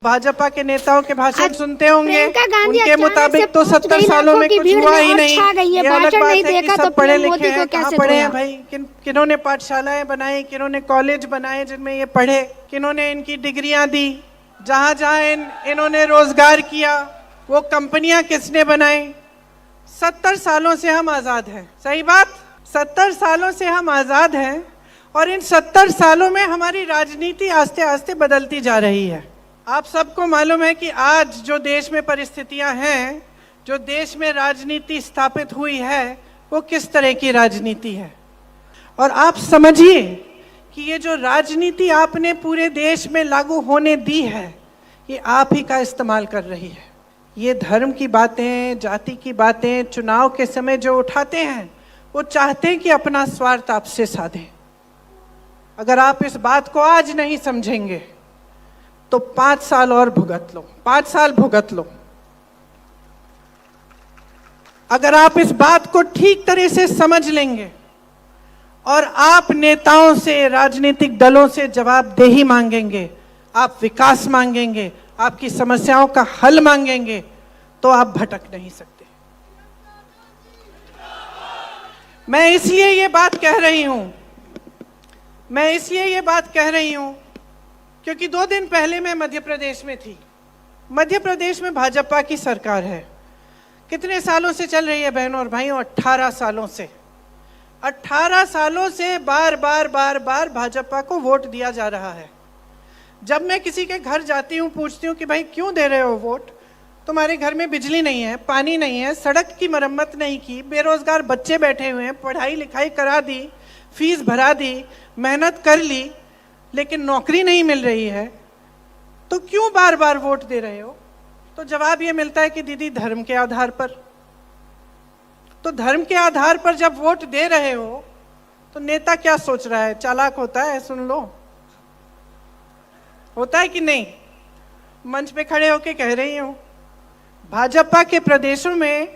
भाजपा के नेताओं के भाषण सुनते होंगे, गांधी उनके मुताबिक तो 70 सालों में कुछ हुआ ही नहीं। ये अलग बात है कि सब पढ़े लिखे हैं, कहाँ पढ़े हैं भाई? किन्होंने पाठशालाएं बनाई, किन्होंने कॉलेज बनाए जिनमें ये पढ़े, किन्होंने इनकी डिग्रियां दी, जहां जहां इन्होंने रोजगार किया, वो कंपनियां किसने बनाई? 70 सालों से हम आजाद हैं। सही बात, 70 सालों से हम आजाद हैं और इन 70 सालों में हमारी राजनीति आस्ते आस्ते बदलती जा रही है। आप सबको मालूम है कि आज जो देश में परिस्थितियां हैं, जो देश में राजनीति स्थापित हुई है, वो किस तरह की राजनीति है। और आप समझिए कि ये जो राजनीति आपने पूरे देश में लागू होने दी है, ये आप ही का इस्तेमाल कर रही है। ये धर्म की बातें, जाति की बातें चुनाव के समय जो उठाते हैं, वो चाहते हैं कि अपना स्वार्थ आपसे साधें। अगर आप इस बात को आज नहीं समझेंगे तो 5 साल और भुगत लो, 5 साल भुगत लो। अगर आप इस बात को ठीक तरह से समझ लेंगे और आप नेताओं से, राजनीतिक दलों से जवाबदेही मांगेंगे, आप विकास मांगेंगे, आपकी समस्याओं का हल मांगेंगे, तो आप भटक नहीं सकते। मैं इसलिए ये बात कह रही हूं क्योंकि 2 दिन पहले मैं मध्य प्रदेश में थी। मध्य प्रदेश में भाजपा की सरकार है। कितने सालों से चल रही है बहनों और भाइयों? 18 सालों से। 18 सालों से बार बार भाजपा को वोट दिया जा रहा है। जब मैं किसी के घर जाती हूँ, पूछती हूँ कि भाई क्यों दे रहे हो वोट? तुम्हारे घर में बिजली नहीं है, पानी नहीं है, सड़क की मरम्मत नहीं की, बेरोजगार बच्चे बैठे हुए हैं, पढ़ाई लिखाई करा दी, फीस भरा दी, मेहनत कर ली, लेकिन नौकरी नहीं मिल रही है, तो क्यों बार बार वोट दे रहे हो? तो जवाब ये मिलता है कि दीदी धर्म के आधार पर। तो धर्म के आधार पर जब वोट दे रहे हो तो नेता क्या सोच रहा है? चालाक होता है, सुन लो, होता है कि नहीं? मंच पे खड़े होके कह रही हूं, भाजपा के प्रदेशों में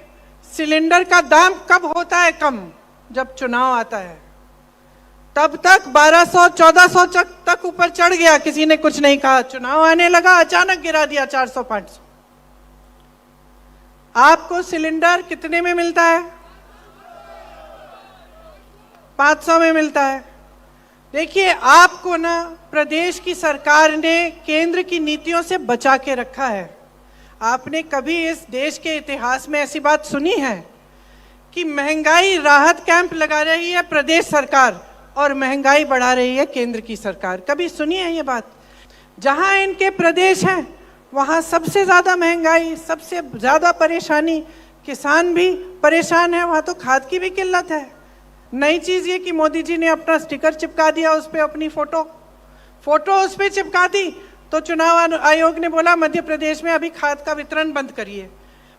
सिलेंडर का दाम कब होता है कम? जब चुनाव आता है। तब तक 1200-1400 तक ऊपर चढ़ गया, किसी ने कुछ नहीं कहा। चुनाव आने लगा, अचानक गिरा दिया 400-500। आपको सिलेंडर कितने में मिलता है? 500 में मिलता है। देखिए, आपको ना प्रदेश की सरकार ने केंद्र की नीतियों से बचा के रखा है। आपने कभी इस देश के इतिहास में ऐसी बात सुनी है कि महंगाई राहत कैंप लगा रही है प्रदेश सरकार और महंगाई बढ़ा रही है केंद्र की सरकार? कभी सुनी है ये बात? जहां इनके प्रदेश हैं वहां सबसे ज्यादा महंगाई, सबसे ज्यादा परेशानी, किसान भी परेशान है, वहां तो खाद की भी किल्लत है। नई चीज ये कि मोदी जी ने अपना स्टिकर चिपका दिया, उस पर अपनी फोटो उस पर चिपका दी, तो चुनाव आयोग ने बोला मध्य प्रदेश में अभी खाद का वितरण बंद करिए।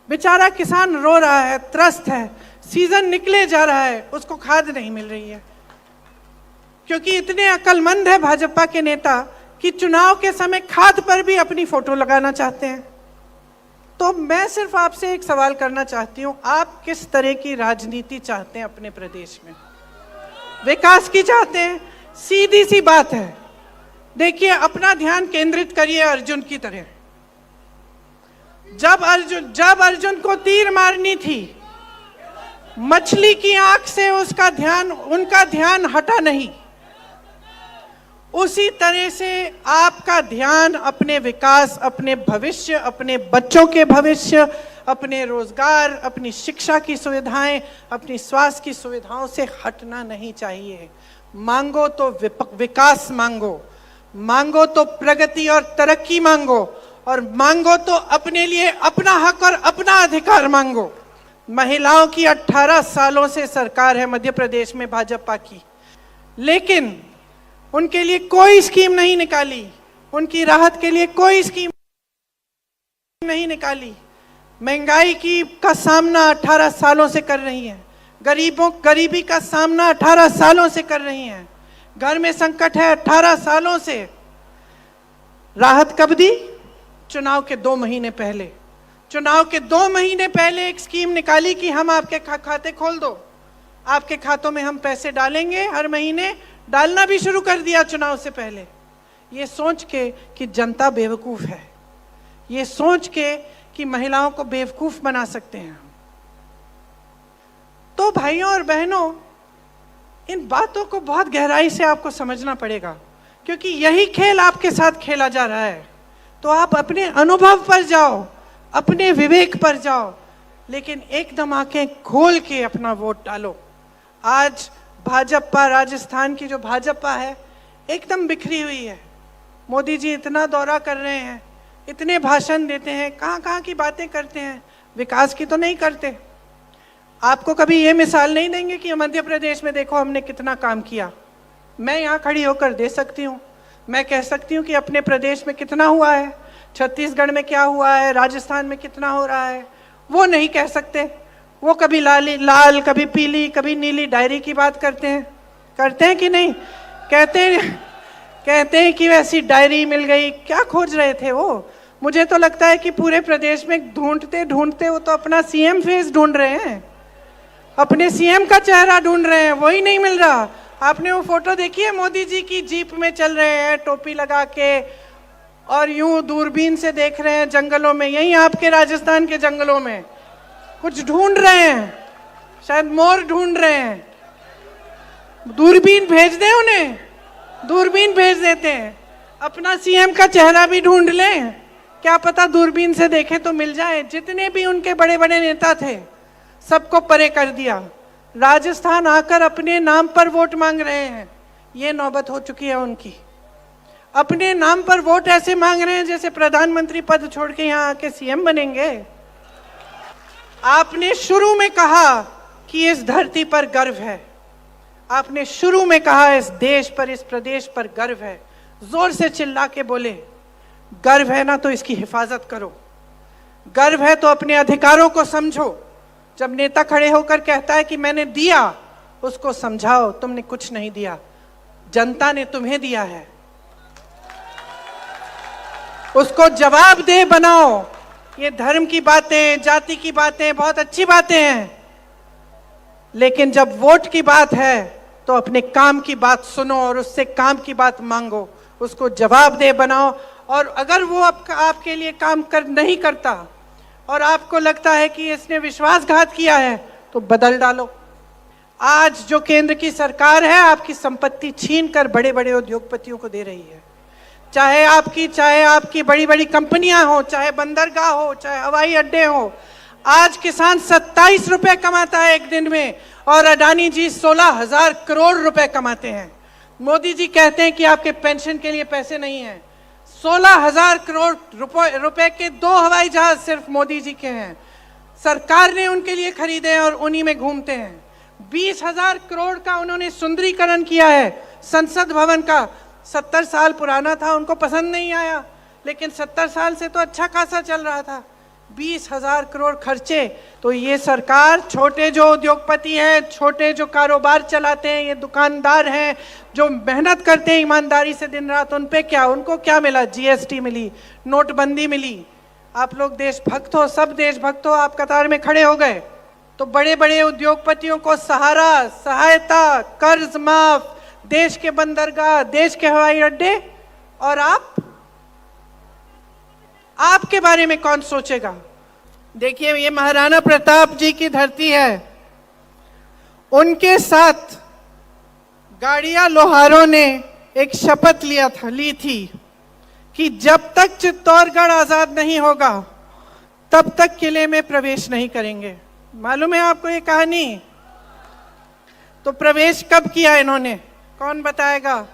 बेचारा किसान रो रहा है, त्रस्त है, सीजन निकले जा रहा है, उसको खाद नहीं मिल रही है। क्योंकि इतने अक्लमंद है भाजपा के नेता कि चुनाव के समय खाद पर भी अपनी फोटो लगाना चाहते हैं। तो मैं सिर्फ आपसे एक सवाल करना चाहती हूं, आप किस तरह की राजनीति चाहते हैं अपने प्रदेश में? विकास की चाहते हैं? सीधी सी बात है। देखिए, अपना ध्यान केंद्रित करिए अर्जुन की तरह। जब अर्जुन को तीर मारनी थी, मछली की आंख से उनका ध्यान हटा नहीं। उसी तरह से आपका ध्यान अपने विकास, अपने भविष्य, अपने बच्चों के भविष्य, अपने रोजगार, अपनी शिक्षा की सुविधाएं, अपनी स्वास्थ्य की सुविधाओं से हटना नहीं चाहिए। मांगो तो विकास मांगो तो प्रगति और तरक्की मांगो, और मांगो तो अपने लिए अपना हक और अपना अधिकार मांगो। महिलाओं की 18 सालों से सरकार है मध्य प्रदेश में भाजपा की, लेकिन उनके लिए कोई स्कीम नहीं निकाली, उनकी राहत के लिए कोई स्कीम नहीं निकाली। महंगाई का सामना 18 सालों से कर रही हैं, गरीबी का सामना 18 सालों से कर रही हैं। घर में संकट है 18 सालों से। राहत कब दी? चुनाव के 2 महीने पहले। चुनाव के 2 महीने पहले एक स्कीम निकाली कि हम आपके खाते खोल दो, आपके खातों में हम पैसे डालेंगे, हर महीने डालना भी शुरू कर दिया चुनाव से पहले, ये सोच के कि जनता बेवकूफ है, ये सोच के कि महिलाओं को बेवकूफ बना सकते हैं। तो भाइयों और बहनों, इन बातों को बहुत गहराई से आपको समझना पड़ेगा, क्योंकि यही खेल आपके साथ खेला जा रहा है। तो आप अपने अनुभव पर जाओ, अपने विवेक पर जाओ, लेकिन एकदम आंखें खोल के अपना वोट डालो। आज भाजपा, राजस्थान की जो भाजपा है, एकदम बिखरी हुई है। मोदी जी इतना दौरा कर रहे हैं, इतने भाषण देते हैं, कहाँ कहाँ की बातें करते हैं, विकास की तो नहीं करते। आपको कभी ये मिसाल नहीं देंगे कि मध्य प्रदेश में देखो हमने कितना काम किया। मैं यहाँ खड़ी होकर दे सकती हूँ, मैं कह सकती हूँ कि अपने प्रदेश में कितना हुआ है, छत्तीसगढ़ में क्या हुआ है, राजस्थान में कितना हो रहा है। वो नहीं कह सकते। वो कभी लाल, कभी पीली, कभी नीली डायरी की बात करते हैं कि नहीं? कहते हैं कि वैसी डायरी मिल गई। क्या खोज रहे थे वो? मुझे तो लगता है कि पूरे प्रदेश में ढूंढते ढूंढते वो तो अपना सीएम फेस ढूंढ रहे हैं, अपने सीएम का चेहरा ढूंढ रहे हैं, वही नहीं मिल रहा। आपने वो फोटो देखी है? मोदी जी की जीप में चल रहे हैं टोपी लगा के, और यूं दूरबीन से देख रहे हैं जंगलों में, यहीं आपके राजस्थान के जंगलों में कुछ ढूंढ रहे हैं, शायद मोर ढूंढ रहे हैं। दूरबीन भेज दें उन्हें, दूरबीन भेज देते हैं, अपना सीएम का चेहरा भी ढूंढ लें, क्या पता दूरबीन से देखें तो मिल जाए। जितने भी उनके बड़े बड़े नेता थे सबको परे कर दिया। राजस्थान आकर अपने नाम पर वोट मांग रहे हैं, ये नौबत हो चुकी है उनकी। अपने नाम पर वोट ऐसे मांग रहे हैं जैसे प्रधानमंत्री पद छोड़ के यहाँ आके सीएम बनेंगे। आपने शुरू में कहा कि इस धरती पर गर्व है, आपने शुरू में कहा इस देश पर, इस प्रदेश पर गर्व है। जोर से चिल्ला के बोले, गर्व है ना तो इसकी हिफाजत करो, गर्व है तो अपने अधिकारों को समझो। जब नेता खड़े होकर कहता है कि मैंने दिया, उसको समझाओ तुमने कुछ नहीं दिया, जनता ने तुम्हें दिया है, उसको जवाबदेह बनाओ। ये धर्म की बातें, जाति की बातें बहुत अच्छी बातें हैं, लेकिन जब वोट की बात है तो अपने काम की बात सुनो और उससे काम की बात मांगो, उसको जवाबदेह बनाओ। और अगर वो आपके लिए काम नहीं करता और आपको लगता है कि इसने विश्वासघात किया है, तो बदल डालो। आज जो केंद्र की सरकार है, आपकी संपत्ति छीन कर बड़े बड़े उद्योगपतियों को दे रही है। चाहे आपकी बड़ी बड़ी कंपनियां हो, चाहे बंदरगाह हो, चाहे हवाई अड्डे हो। आज किसान 27 रुपए कमाता है एक दिन में, और अडानी जी 16,000 करोड़ रुपए कमाते हैं। मोदी जी कहते हैं कि आपके पेंशन के लिए पैसे नहीं हैं। 16,000 करोड़ रुपए के 2 हवाई जहाज सिर्फ मोदी जी के हैं, सरकार ने उनके लिए खरीदे हैं और उन्हीं में घूमते हैं। 20,000 करोड़ का उन्होंने सुंदरीकरण किया है संसद भवन का। 70 साल पुराना था, उनको पसंद नहीं आया, लेकिन 70 साल से तो अच्छा खासा चल रहा था। 20,000 करोड़ खर्चे। तो ये सरकार, छोटे जो उद्योगपति हैं, छोटे जो कारोबार चलाते हैं, ये दुकानदार हैं जो मेहनत करते हैं ईमानदारी से दिन रात, उन पे क्या, उनको क्या मिला? जीएसटी मिली, नोटबंदी मिली। आप लोग देशभक्त हो, सब देशभक्त हो, आप कतार में खड़े हो गए। तो बड़े बड़े उद्योगपतियों को सहारा, सहायता, कर्ज माफ, देश के बंदरगाह, देश के हवाई अड्डे, और आपके बारे में कौन सोचेगा? देखिए, ये महाराणा प्रताप जी की धरती है। उनके साथ गाड़िया लोहारों ने एक शपथ ली थी कि जब तक चित्तौड़गढ़ आजाद नहीं होगा तब तक किले में प्रवेश नहीं करेंगे। मालूम है आपको ये कहानी? तो प्रवेश कब किया इन्होंने, कौन बताएगा?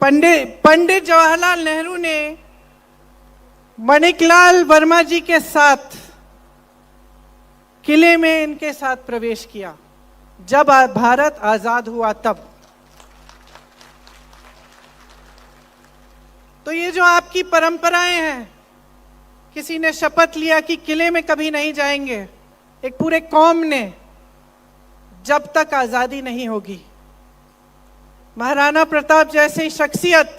पंडित जवाहरलाल नेहरू ने माणिकलाल वर्मा जी के साथ किले में इनके साथ प्रवेश किया जब भारत आजाद हुआ तब। तो ये जो आपकी परंपराएं हैं, किसी ने शपथ लिया कि किले में कभी नहीं जाएंगे, एक पूरे कौम ने, जब तक आजादी नहीं होगी। महाराणा प्रताप जैसी शख्सियत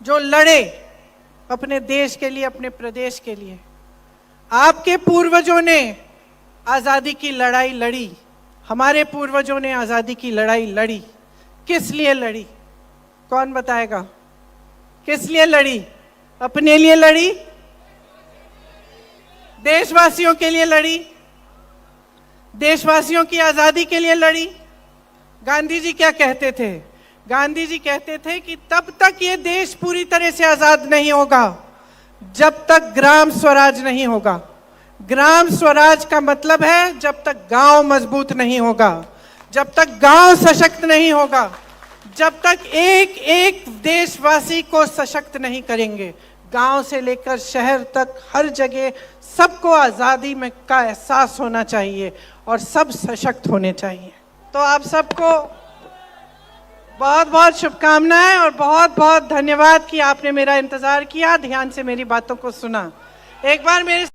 जो लड़े अपने देश के लिए, अपने प्रदेश के लिए। आपके पूर्वजों ने आजादी की लड़ाई लड़ी, हमारे पूर्वजों ने आजादी की लड़ाई लड़ी। किस लिए लड़ी, कौन बताएगा? किस लिए लड़ी? अपने लिए लड़ी, देशवासियों के लिए लड़ी, देशवासियों की आजादी के लिए लड़ी। गांधी जी क्या कहते थे? गांधी जी कहते थे कि तब तक ये देश पूरी तरह से आजाद नहीं होगा जब तक ग्राम स्वराज नहीं होगा। ग्राम स्वराज का मतलब है जब तक गांव मजबूत नहीं होगा, जब तक गांव सशक्त नहीं होगा, जब तक एक एक देशवासी को सशक्त नहीं करेंगे, गांव से लेकर शहर तक हर जगह सबको आजादी में का एहसास होना चाहिए और सब सशक्त होने चाहिए। तो आप सबको बहुत बहुत शुभकामनाएं और बहुत बहुत धन्यवाद कि आपने मेरा इंतजार किया, ध्यान से मेरी बातों को सुना। एक बार मेरे